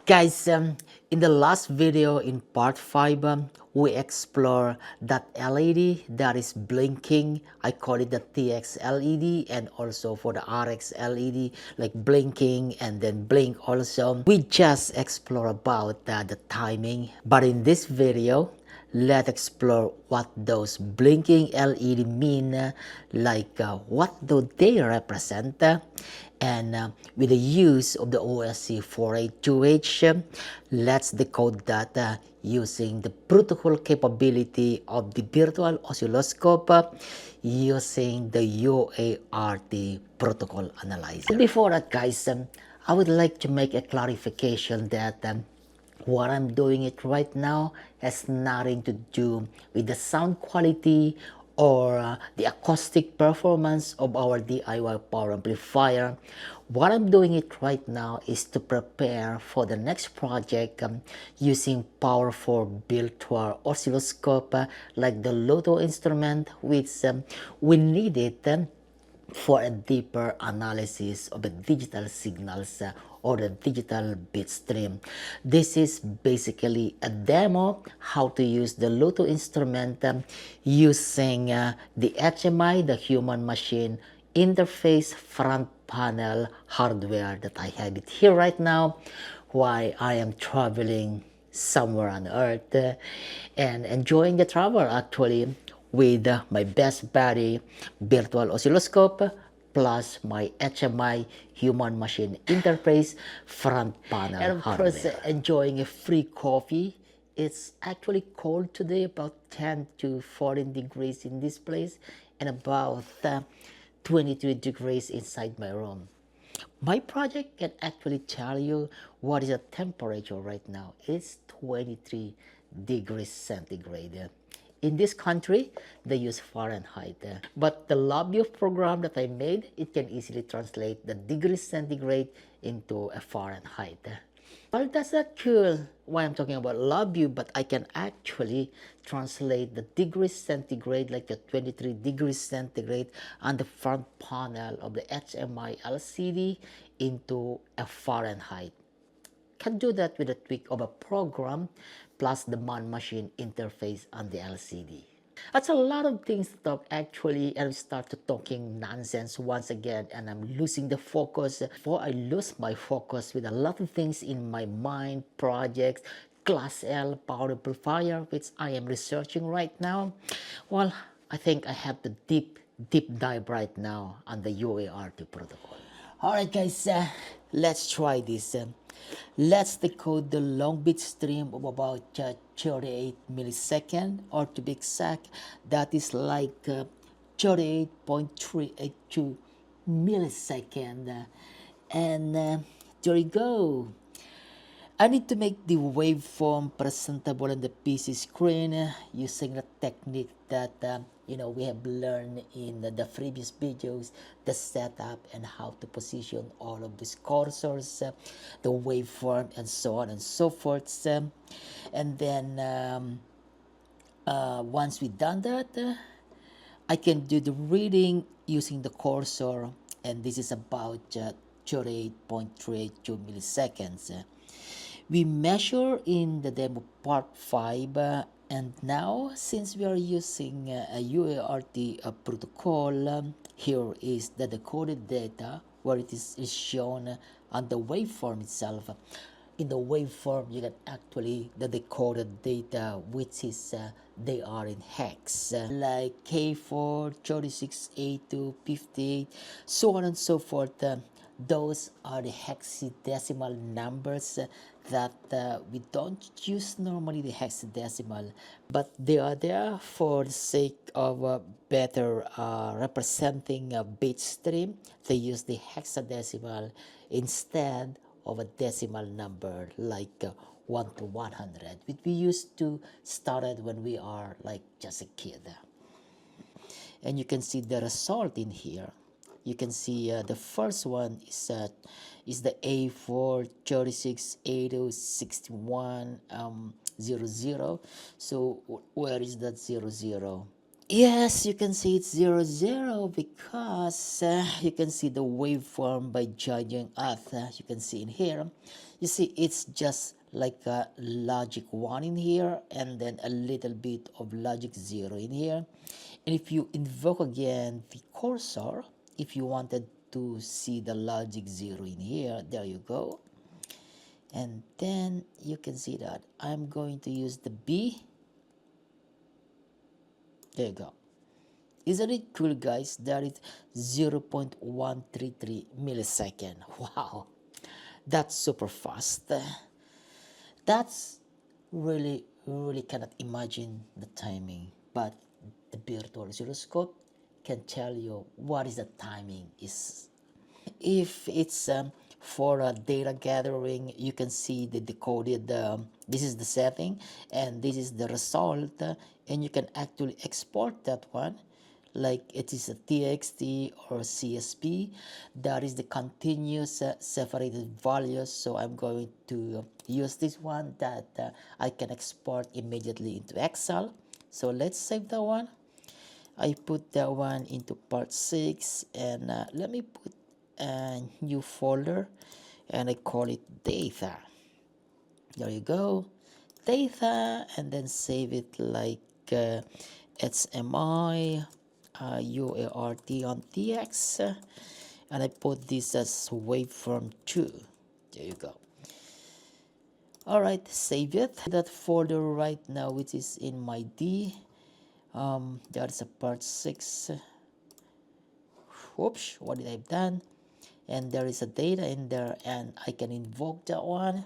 Guys, in the last video in part 5, we explore that LED that is blinking. I call it the TX LED, and also for the RX LED, like blinking and then blink also. We just explore about the timing, but in this video, let's explore what those blinking LED mean, what do they represent, and with the use of the OSC482H, let's decode that using the protocol capability of the virtual oscilloscope using the UART protocol analyzer. Before that, guys, I would like to make a clarification that what I'm doing it right now has nothing to do with the sound quality or the acoustic performance of our DIY power amplifier. What I'm doing it right now is to prepare for the next project using powerful virtual oscilloscope like the Loto instrument, which we need it for a deeper analysis of the digital signals or the digital bit stream. This is basically a demo how to use the Loto instrument using the HMI, the human machine interface front panel hardware that I have it here right now while I am traveling somewhere on earth and enjoying the travel actually with my best buddy virtual oscilloscope plus my HMI human machine interface front panel and of hardware. Course enjoying a free coffee. It's actually cold today, about 10 to 14 degrees in this place and about 22 degrees inside my room. My project can actually tell you what is the temperature right now. It's 23 degrees centigrade. In this country, they use Fahrenheit. But the LabVIEW program that I made, it can easily translate the degrees centigrade into a Fahrenheit. Well, that's not cool why I'm talking about LabVIEW, but I can actually translate the degrees centigrade, like the 23 degrees centigrade on the front panel of the HMI LCD into a Fahrenheit. Can do that with a tweak of a program plus the man-machine interface on the LCD. That's a lot of things to talk actually, and I start to talking nonsense once again, and I'm losing the focus. Before I lose my focus with a lot of things in my mind, projects, Class L power amplifier, which I am researching right now. Well, I think I have to deep dive right now on the UART protocol. Alright guys, let's try this. Let's decode the long bit stream of about 38 milliseconds, or to be exact, that is like 38.382 milliseconds. And there you go. I need to make the waveform presentable on the PC screen using the technique that we have learned in the previous videos, the setup and how to position all of these cursors, the waveform, and so on and so forth. And then once we've done that, I can do the reading using the cursor, and this is about 38.382 milliseconds. We measure in the demo part 5, and now since we are using a UART protocol, here is the decoded data where it is shown on the waveform itself. In the waveform, you get actually the decoded data, which is they are in hex, like K4, 36A2, 58, so on and so forth. Those are the hexadecimal numbers that we don't use normally, the hexadecimal, but they are there for the sake of better representing a bit stream. They use the hexadecimal instead of a decimal number like 1 to 100, which we used to started when we are like just a kid. And you can see the result in here. You can see the first one is the A4 36A261 00. So where is that 00? Yes, you can see it's 0, because you can see the waveform by judging Earth. You can see in here. You see it's just like a logic 1 in here and then a little bit of logic 0 in here. And if you invoke again the cursor, if you wanted to see the logic 0 in here, there you go. And then you can see that I'm going to use the B. There you go. Isn't it cool, guys? That is 0.133 millisecond. Wow, that's super fast. That's really cannot imagine the timing, but the virtual oscilloscope can tell you what is the timing is. If it's for data gathering, you can see the decoded, this is the setting and this is the result, and you can actually export that one like it is a txt or csv. That is the continuous separated values, so I'm going to use this one that I can export immediately into Excel. So let's save that one. I put that one into part 6, and let me put a new folder and I call it data. There you go, data, and then save it like HMI UART on TX, and I put this as waveform 2. There you go. All right, save it. That folder right now, which is in my D. That's a part 6. Whoops, what did I done? And there is a data in there, and I can invoke that one.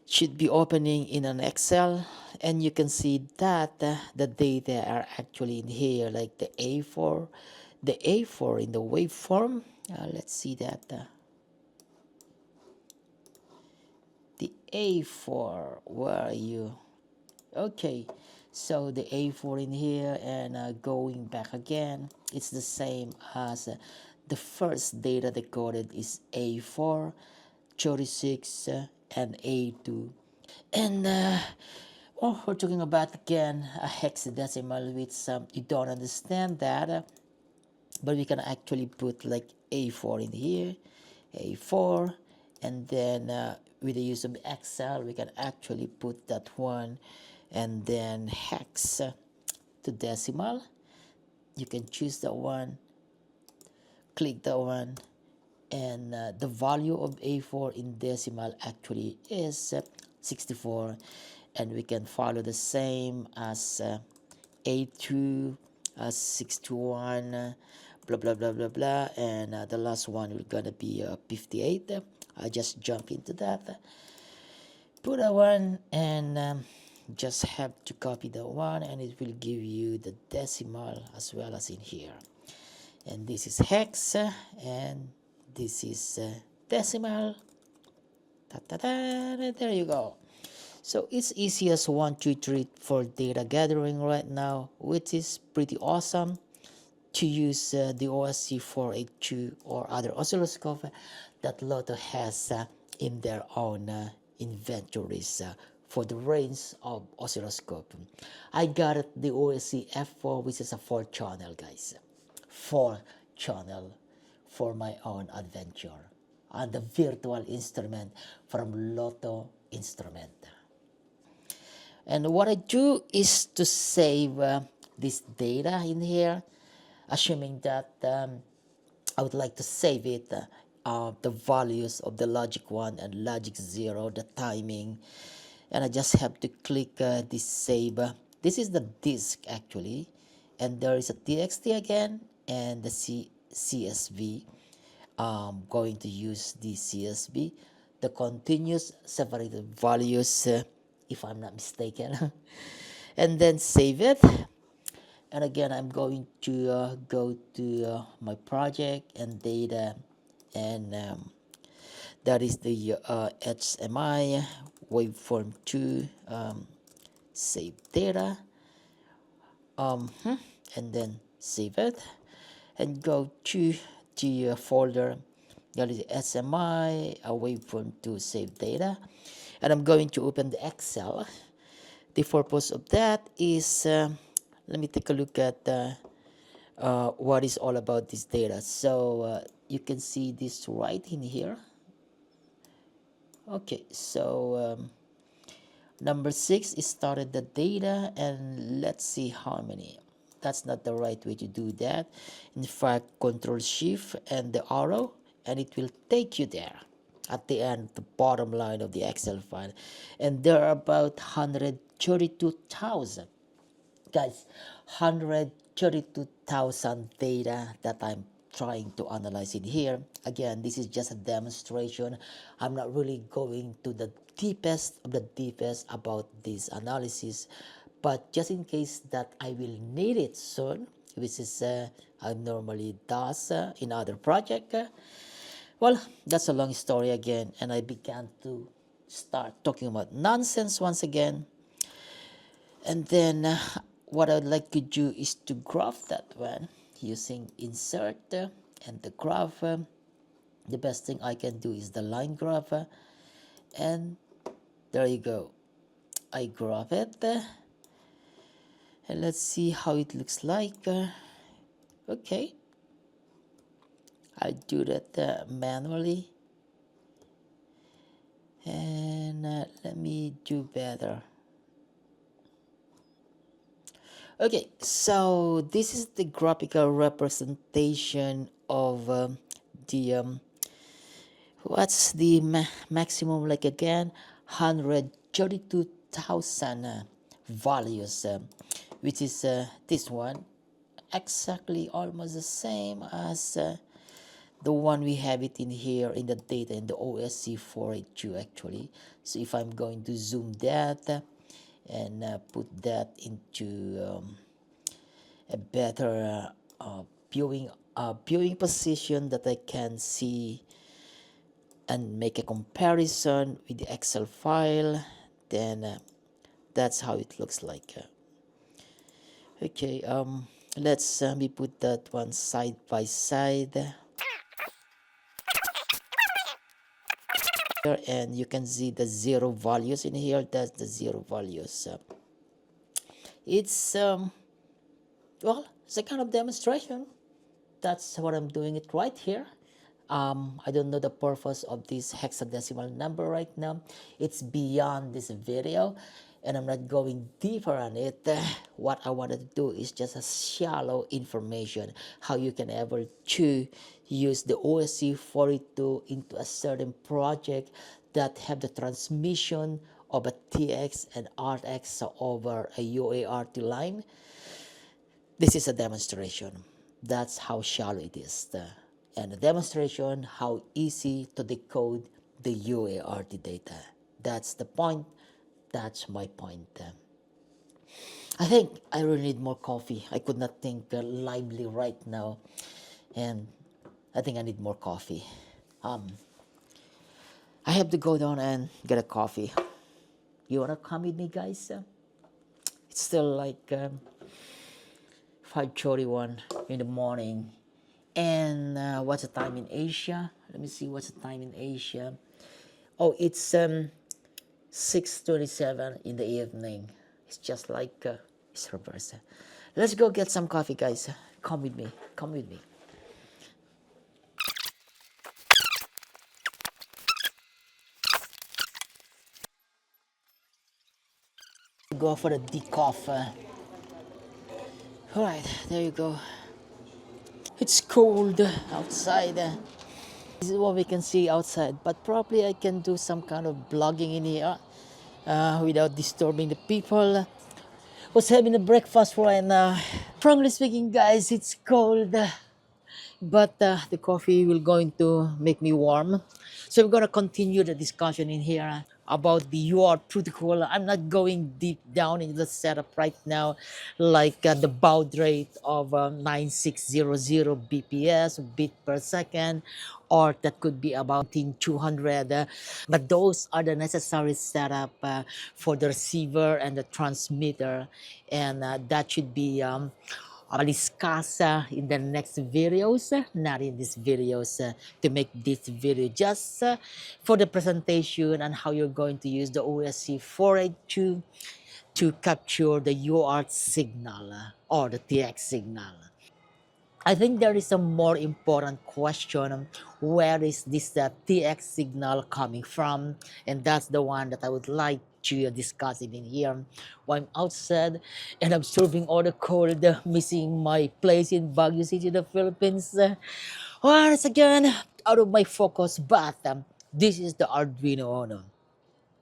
Should be opening in an Excel, and you can see that the data are actually in here, like the A4 in the waveform. Let's see that the A4, where are you? Okay, so the A4 in here, and going back again, it's the same as the first data decoded is A4, 36, and A2. And we're talking about again a hexadecimal, with some you don't understand that, but we can actually put like A4 in here, A4, and then with the use of Excel we can actually put that one, and then hex to decimal. You can choose that one, click that one, and the value of A4 in decimal actually is 64, and we can follow the same as A2 61, blah blah blah blah blah, and the last one will gonna be 58. I just jump into that, put a one, and just have to copy the one, and it will give you the decimal as well as in here. And this is hex, and this is decimal. There you go. So it's easy as 1, 2, 3 for data gathering right now, which is pretty awesome to use the OSC482 or other oscilloscope that Loto has in their own inventories for the range of oscilloscope. I got it, the OSC4, which is a 4-channel, guys. 4-channel for my own adventure, and the virtual instrument from Loto Instrument. And what I do is to save this data in here, assuming that I would like to save it, the values of the logic 1 and logic 0, the timing, and I just have to click this save. This is the disk actually, and there is a txt again, and the CSV. Going to use the CSV, the continuous separated values, if I'm not mistaken, and then save it. And again, I'm going to go to my project and data, and that is the HMI waveform 2, save data, and then save it, and go to the folder that is HMI waveform 2 save data, and I'm going to open the Excel. The purpose of that is let me take a look at what is all about this data. So you can see this right in here. Okay, so number 6 is started the data, and let's see how many. That's not the right way to do that. In fact, Control Shift and the arrow, and it will take you there at the end, the bottom line of the Excel file. And there are about 132,000 guys, 132,000 data that I'm trying to analyze in here. Again, this is just a demonstration. I'm not really going to the deepest of the deepest about this analysis, but just in case that I will need it soon, which is I normally does in other project. Well, that's a long story again, and I began to start talking about nonsense once again. And then what I'd like to do is to graph that one using insert and the graph. The best thing I can do is the line graph, and there you go. I graph it, and let's see how it looks like. Okay, I do that manually, and let me do better. Okay, so this is the graphical representation of the what's the maximum, like again 132,000 values, which is this one, exactly almost the same as the one we have it in here in the data in the OSC482 actually. So if I'm going to zoom that and put that into a better viewing position that I can see and make a comparison with the Excel file, then that's how it looks like. Okay, let's me put that one side by side. And you can see the zero values in here. That's the zero values. It's well, it's a kind of demonstration. That's what I'm doing it right here. I don't know the purpose of this hexadecimal number right now. It's beyond this video, and I'm not going deeper on it. What I wanted to do is just a shallow information, how you can able to use the OSC482 into a certain project that have the transmission of a TX and RX over a UART line. This is a demonstration. That's how shallow it is. And a demonstration how easy to decode the UART data. That's the point. That's my point. I think I really need more coffee. I could not think lively right now. And I think I need more coffee. I have to go down and get a coffee. You wanna come with me, guys? It's still like 5:31 in the morning. And what's the time in Asia? Let me see what's the time in Asia. Oh, it's 6:27 in the evening. It's just like it's reverse. Let's go get some coffee, guys. Come with me. Come with me. Go for the decoff. All right, there you go. It's cold outside. This is what we can see outside, but probably I can do some kind of blogging in here without disturbing the people. Was having a breakfast right now. Frankly speaking, guys, it's cold, but the coffee will going to make me warm. So we're gonna continue the discussion in here about the UART protocol. I'm not going deep down into the setup right now, like the baud rate of 9600 bps, bit per second, or that could be about 200. But those are the necessary setup for the receiver and the transmitter, and that should be I'll discuss in the next videos, not in this videos, to make this video just for the presentation and how you're going to use the OSC482 to capture the UART signal or the TX signal. I think there is a more important question. Where is this TX signal coming from? And that's the one that I would like to discuss it in here. While I'm outside and observing all the cold, missing my place in Baguio City, the Philippines. Once again, out of my focus, but this is the Arduino Uno.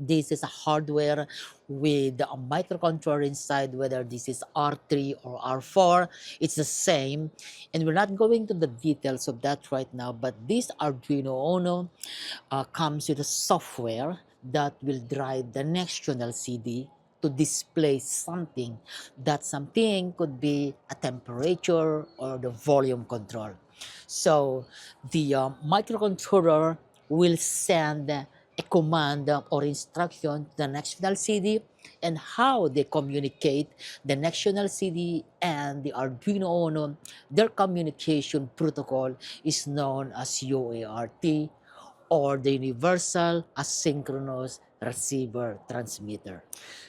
This is a hardware with a microcontroller inside, whether this is R3 or R4, it's the same. And we're not going to the details of that right now, but this Arduino Uno comes with a software that will drive the Nextion LCD to display something. That something could be a temperature or the volume control. So the microcontroller will send a command or instruction to the Nextion LCD, and how they communicate the Nextion LCD and the Arduino Uno, their communication protocol is known as UART, or the Universal Asynchronous Receiver Transmitter.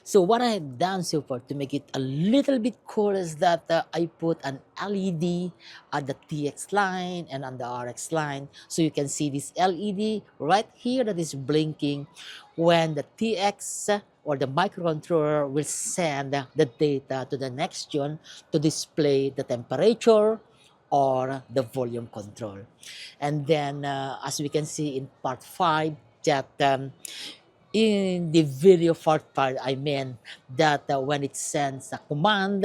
So what I have done so far to make it a little bit cool is that I put an LED at the TX line and on the RX line. So you can see this LED right here that is blinking when the TX or the microcontroller will send the data to the Nextion to display the temperature or the volume control. And then as we can see in part 5, that in the video part, I mean that when it sends a command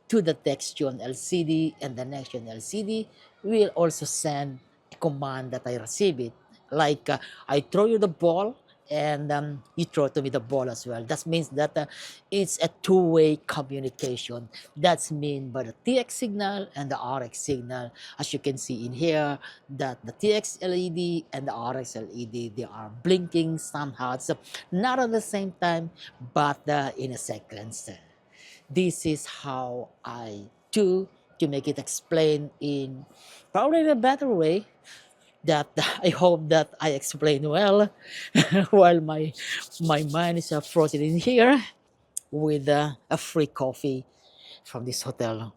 to the Nextion LCD, and the Nextion LCD will also send a command that I receive it. Like I throw you the ball, and you throw to me the ball as well. That means that it's a two-way communication. That's mean by the TX signal and the RX signal. As you can see in here, that the TX LED and the RX LED, they are blinking somehow. So not at the same time, but in a sequence. This is how I do to make it explain in probably in a better way, that I hope that I explain well while my mind is frozen in here with a free coffee from this hotel.